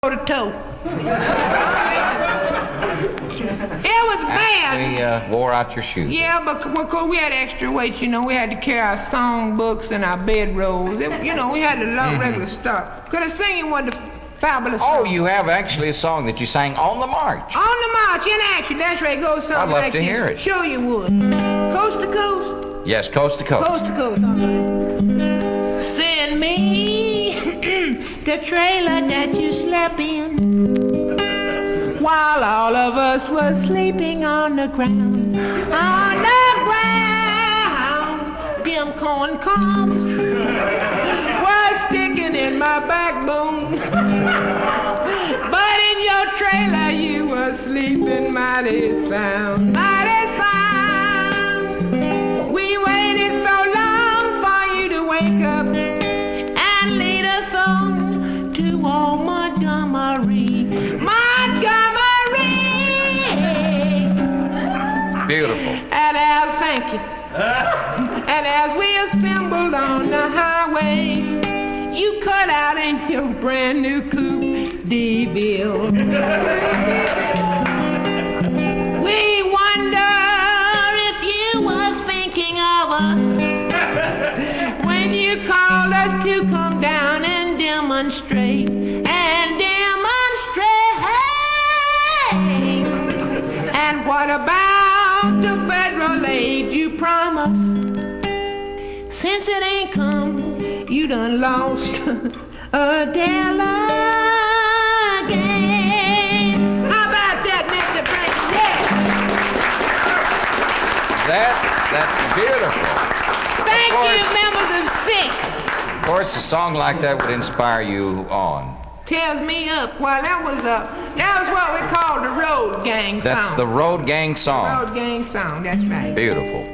to toe. It was bad. We wore out your shoes. Yeah, but of course we had extra weight, you know. We had to carry our song books and our bedrolls. You know, we had a lot of regular stuff. Because the singing was the fabulous song. Oh, you have actually a song that you sang on the march. On the march, in action. That's right. It goes something I'd love like to this. hear it. Sure you would. Coast to coast. Yes, coast to coast. Coast to coast. Send me the trailer that you slept in while all of us were sleeping on the ground. On the ground, them corncobs were sticking in my backbone. But in your trailer you were sleeping mighty sound, mighty sound. We waited so long for you to wake up and lead us on to old Montgomery. Montgomery! Beautiful. And as, thank you. And as we assembled on the highway, you cut out in your brand new Coupe de ville. We wonder if you were thinking of us when you called us to come down and demonstrate. And what about the federal aid you promised? Since it ain't come, you done lost a delegate. How about that, Mr. Frank? Yeah. That's beautiful. Thank you, members of SIC. Of course, a song like that would inspire you on. Tears me up. Well, that was what we called the road gang song. That's the road gang song. Road gang song, that's right. Beautiful.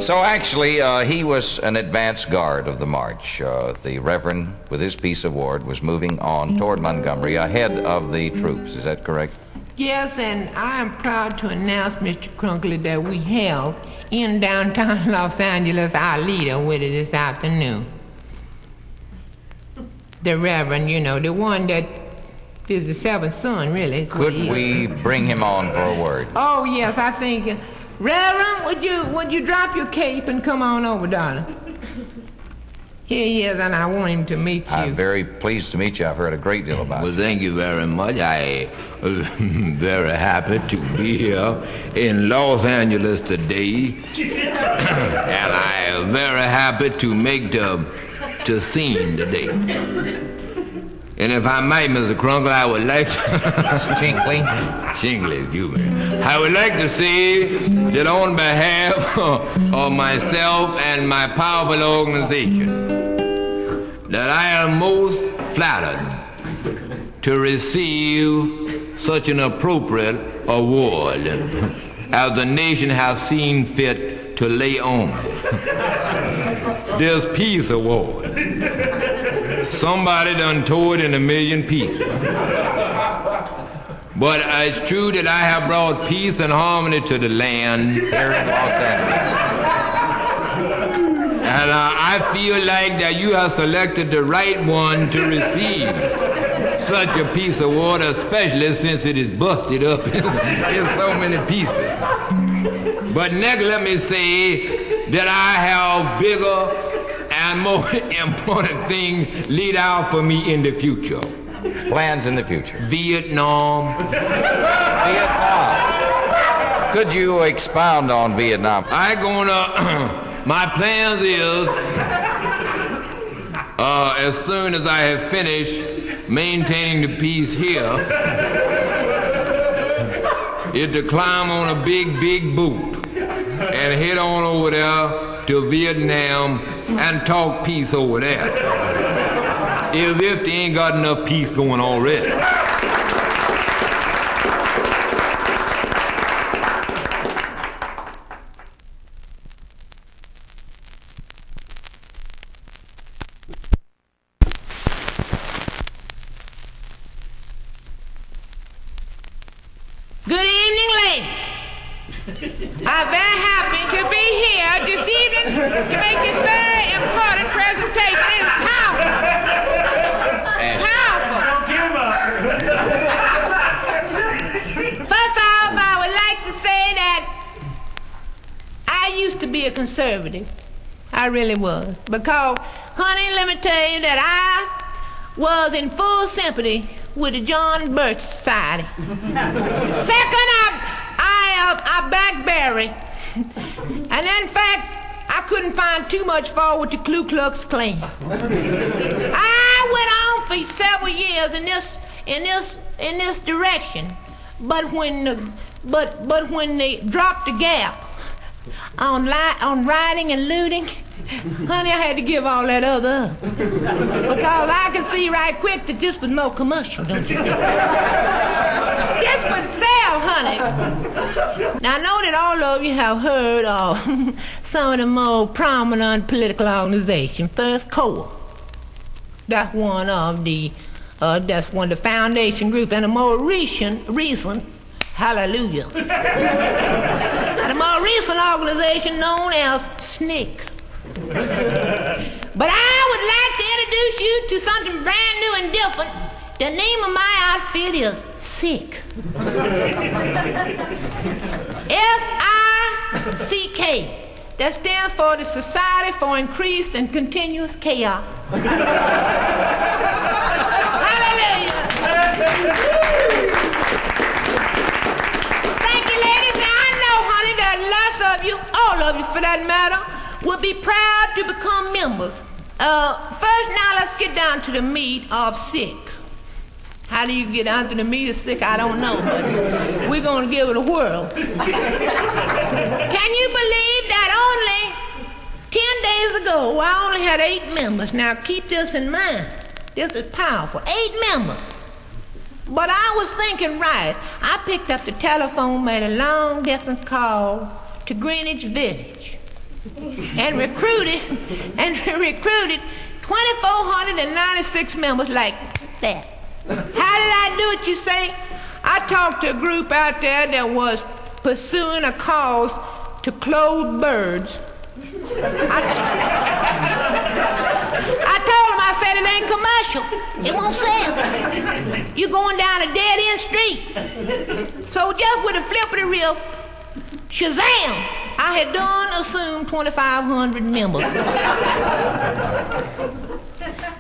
So actually, he was an advance guard of the march. The Reverend, with his peace award, was moving on toward Montgomery ahead of the troops. Is that correct? Yes, and I am proud to announce, Mr. Crunkley, that we have in downtown Los Angeles our leader with it this afternoon. The Reverend, you know, the one that is the seventh son, really. Could we bring him on for a word? Oh, yes, I think. Reverend, would you drop your cape and come on over, darling? Here he is, and I want him to meet you. I'm very pleased to meet you. I've heard a great deal about you. Well, thank you very much. I am very happy to be here in Los Angeles today. And I am very happy to make the scene today. And if I might, Mr. Crunkle, I would like to... Shingley, you man. I would like to say that on behalf of myself and my powerful organization, that I am most flattered to receive such an appropriate award as the nation has seen fit to lay on me. This Peace Award. Somebody done tore it in a million pieces. But it's true that I have brought peace and harmony to the land here in Los Angeles. And I feel like that you have selected the right one to receive such a Peace Award, especially since it is busted up in so many pieces. But next, let me say that I have bigger and more important things laid out for me in the future. Plans in the future. Vietnam. Vietnam. Could you expound on Vietnam? My plans is, as soon as I have finished maintaining the peace here, is to climb on a big boat and head on over there to Vietnam and talk peace over there. If they ain't got enough peace going already. Good evening, ladies. I'm very happy to be here this evening to make this very important presentation. It is powerful. Powerful. conservative. I really was. Because, honey, let me tell you that I was in full sympathy with the John Birch Society. Second, I backed Barry. And in fact, I couldn't find too much fault with the Ku Klux Klan. I went on for several years in this direction, but when they dropped the gap on rioting and looting, honey, I had to give all that other up. Because I could see right quick that this was more commercial, don't you think? This would sell, honey. Now, I know that all of you have heard of some of the more prominent political organizations. First, Coupe. That's one of the foundation groups, and a more recent, hallelujah. And a more recent organization known as SNCC. But I would like to introduce you to something brand new and different. The name of my outfit is SICK. SICK. That stands for the Society for Increased and Continuous Chaos. Hallelujah. Thank you, ladies. Now, I know, honey, that lots of you, all of you for that matter, would be proud to become members. First, now let's get down to the meat of SICK. How do you get down to the meat of SICK? I don't know, but we're going to give it a whirl. Can you believe that only 10 days ago, I only had 8 members. Now, keep this in mind. This is powerful. 8 members. But I was thinking, right, I picked up the telephone, made a long-distance call to Greenwich Village, and recruited 2,496 members like that. How did I do it, you say? I talked to a group out there that was pursuing a cause to clothe birds. I told them, I said, it ain't commercial. It won't sell. You're going down a dead-end street. So just with a flip of the wrist, shazam! I had assumed 2,500 members.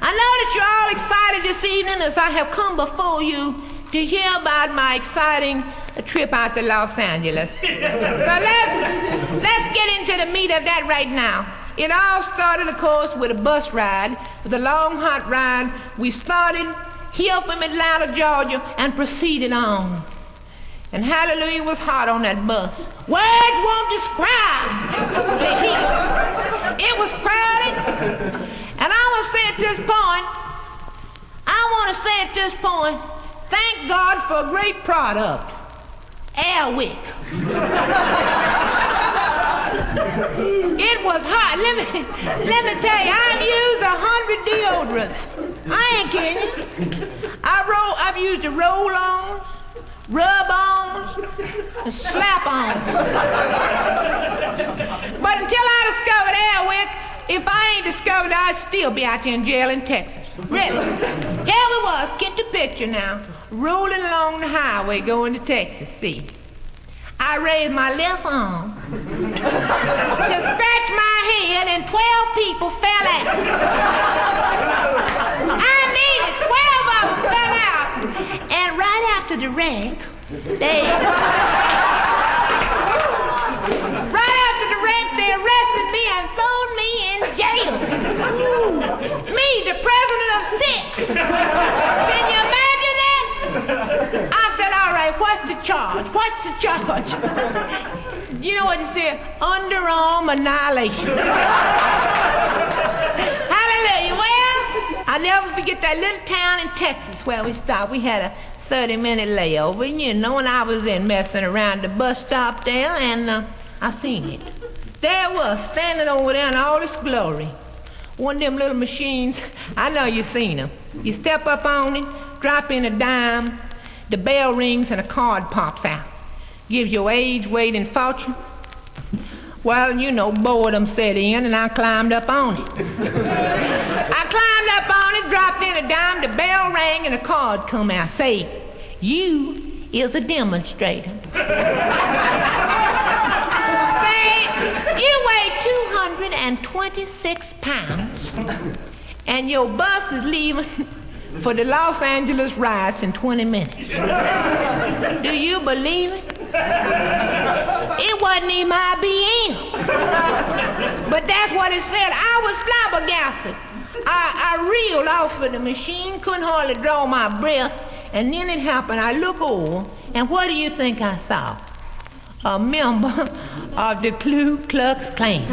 I know that you're all excited this evening as I have come before you to hear about my exciting trip out to Los Angeles. So let's get into the meat of that right now. It all started, of course, with a bus ride, with a long, hot ride. We started here from Atlanta, Georgia, and proceeded on. And hallelujah, was hot on that bus. Words won't describe the heat. It was crowded. And I want to say at this point, thank God for a great product, Airwick. It was hot. Let me tell you, I've used 100 deodorants. I ain't kidding. I've used the roll-ons, rub-ons, and slap-ons. But until I discovered Airwick, if I ain't discovered it, I'd still be out here in jail in Texas. Really. Here we was, get the picture now, rolling along the highway going to Texas, see. I raised my left arm to scratch my head, and 12 people fell out. I mean it, 12 of them fell out. And right after the wreck, they arrested me and thrown me in jail. Me, the president of SICK. Can you imagine that? I said, all right, what's the charge? What's the charge? You know what he said? Underarm annihilation. Hallelujah. Well, I'll never forget that little town in Texas where we stopped. We had a 30-minute layover, you know, and I was in messing around the bus stop there, and I seen it. There it was, standing over there in all this glory. One of them little machines, I know you've seen them. You step up on it, drop in a dime, the bell rings and a card pops out. Gives your age, weight, and fortune. Well, you know, boredom set in, and I climbed up on it. I climbed up on it, dropped in a dime, the bell rang, and a card come out. Say, you is a demonstrator. Say, you weigh 126 pounds, and your bus is leaving for the Los Angeles Riots in 20 minutes. Do you believe it? It wasn't even IBM. But that's what it said. I was flabbergasted. I reeled off of the machine, couldn't hardly draw my breath, and then it happened. I look over, and what do you think I saw? A member of the Ku Klux Klan.